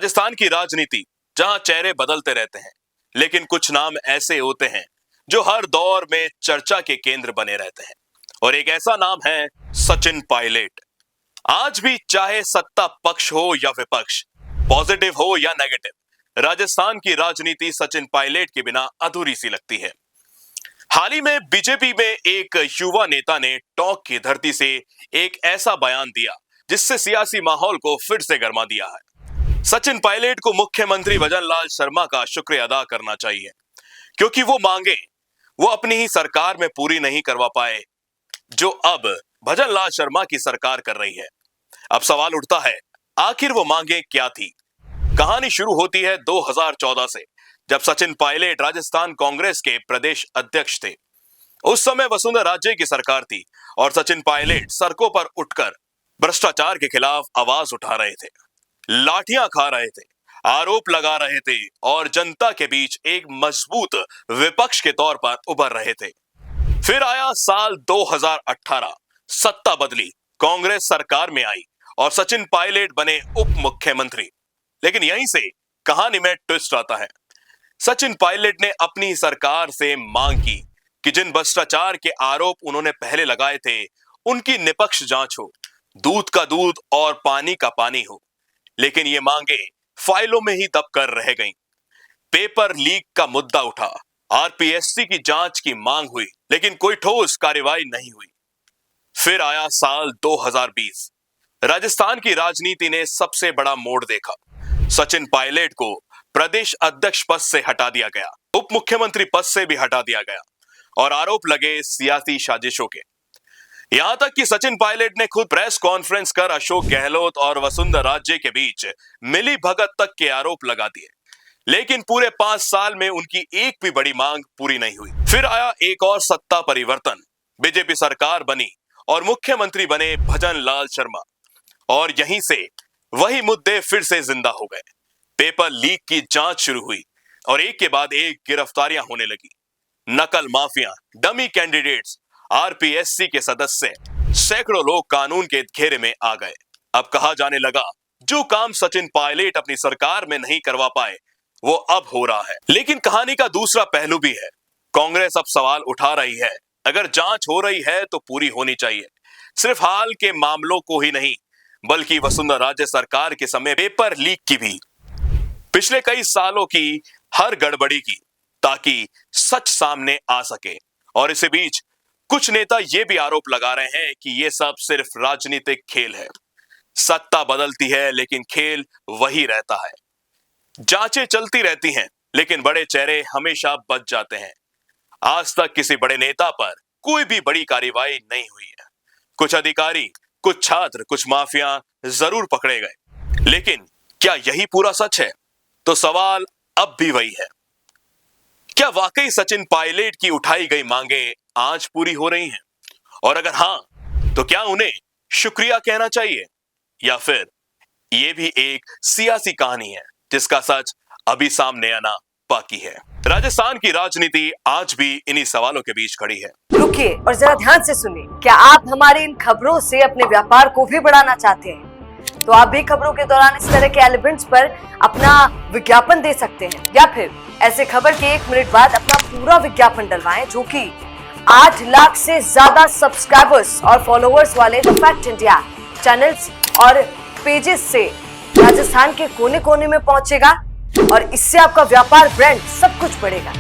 राजस्थान की राजनीति जहां चेहरे बदलते रहते हैं, लेकिन कुछ नाम ऐसे होते हैं जो हर दौर में चर्चा के केंद्र बने रहते हैं। और एक ऐसा नाम है सचिन पायलट। आज भी चाहे सत्ता पक्ष हो या विपक्ष, पॉजिटिव हो या नेगेटिव, राजस्थान की राजनीति सचिन पायलट के बिना अधूरी सी लगती है। हाल ही में बीजेपी में एक युवा नेता ने टॉक की धरती से एक ऐसा बयान दिया जिससे सियासी माहौल को फिर से गर्मा दिया है। सचिन पायलट को मुख्यमंत्री भजनलाल शर्मा का शुक्रिया अदा करना चाहिए, क्योंकि वो मांगे वो अपनी ही सरकार में पूरी नहीं करवा पाए जो अब भजनलाल शर्मा की सरकार कर रही है। अब सवाल उठता है, आखिर वो मांगे क्या थी? कहानी शुरू होती है 2014 से, जब सचिन पायलट राजस्थान कांग्रेस के प्रदेश अध्यक्ष थे। उस समय वसुंधरा राजे की सरकार थी और सचिन पायलट सड़कों पर उठकर भ्रष्टाचार के खिलाफ आवाज उठा रहे थे, लाठियां खा रहे थे, आरोप लगा रहे थे और जनता के बीच एक मजबूत विपक्ष के तौर पर उभर रहे थे। फिर आया साल 2018, सत्ता बदली, कांग्रेस सरकार में आई और सचिन पायलट बने उप मुख्यमंत्री। लेकिन यहीं से कहानी में ट्विस्ट आता है। सचिन पायलट ने अपनी सरकार से मांग की कि जिन भ्रष्टाचार के आरोप उन्होंने पहले लगाए थे उनकी निष्पक्ष जांच हो, दूध का दूध और पानी का पानी हो। लेकिन ये मांगे फाइलों में ही दब कर रह गईं। पेपर लीक का मुद्दा उठा, आरपीएससी की जांच की मांग हुई, लेकिन कोई ठोस कार्रवाई नहीं हुई। फिर आया साल 2020, राजस्थान की राजनीति ने सबसे बड़ा मोड़ देखा। सचिन पायलट को प्रदेश अध्यक्ष पद से हटा दिया गया, उप मुख्यमंत्री पद से भी हटा दिया गया और आरोप लगे सियासी साजिशों के। यहां तक कि सचिन पायलट ने खुद प्रेस कॉन्फ्रेंस कर अशोक गहलोत और वसुंधरा राजे के बीच मिली भगत तक के आरोप लगा दिए। लेकिन पूरे 5 साल में उनकी एक भी बड़ी मांग पूरी नहीं हुई। फिर आया एक और सत्ता परिवर्तन, बीजेपी सरकार बनी और मुख्यमंत्री बने भजनलाल शर्मा, और यहीं से वही मुद्दे फिर से जिंदा हो गए। पेपर लीक की जांच शुरू हुई और एक के बाद एक गिरफ्तारियां होने लगी। नकल माफिया, डमी कैंडिडेट्स, आरपीएससी के सदस्य, सैकड़ों लोग कानून के घेरे में आ गए। अब कहा जाने लगा, जो काम सचिन पायलट अपनी सरकार में नहीं करवा पाए वो अब हो रहा है। लेकिन कहानी का दूसरा पहलू भी है। कांग्रेस अब सवाल उठा रही है, अगर जांच हो रही है तो पूरी होनी चाहिए, सिर्फ हाल के मामलों को ही नहीं बल्कि वसुंधरा राजे सरकार के समय पेपर लीक की भी, पिछले कई सालों की हर गड़बड़ी की, ताकि सच सामने आ सके। और इसी बीच कुछ नेता ये भी आरोप लगा रहे हैं कि ये सब सिर्फ राजनीतिक खेल है। सत्ता बदलती है लेकिन खेल वही रहता है। जांचें चलती रहती हैं लेकिन बड़े चेहरे हमेशा बच जाते हैं। आज तक किसी बड़े नेता पर कोई भी बड़ी कार्रवाई नहीं हुई है। कुछ अधिकारी, कुछ छात्र, कुछ माफिया जरूर पकड़े गए, लेकिन क्या यही पूरा सच है? तो सवाल अब भी वही है, क्या वाकई सचिन पायलट की उठाई गई मांगे आज पूरी हो रही हैं? और अगर हां, तो क्या उन्हें शुक्रिया कहना चाहिए, या फिर यह भी एक सियासी कहानी है जिसका सच अभी सामने आना बाकी है? राजस्थान की राजनीति आज भी इन्हीं सवालों के बीच खड़ी है। रुकिए और जरा ध्यान से सुनिए। क्या आप हमारे इन खबरों से अपने व्यापार को भी बढ़ाना चाहते हैं? तो आप भी खबरों के दौरान इस तरह के एलिमेंट्स पर अपना विज्ञापन दे सकते हैं, या फिर ऐसे खबर के 1 मिनट बाद अपना पूरा विज्ञापन डलवाएं, जो कि 8 लाख से ज्यादा सब्सक्राइबर्स और फॉलोअर्स वाले द फैक्ट इंडिया चैनल्स और पेजेस से राजस्थान के कोने कोने में पहुंचेगा, और इससे आपका व्यापार, ब्रांड सब कुछ बढ़ेगा।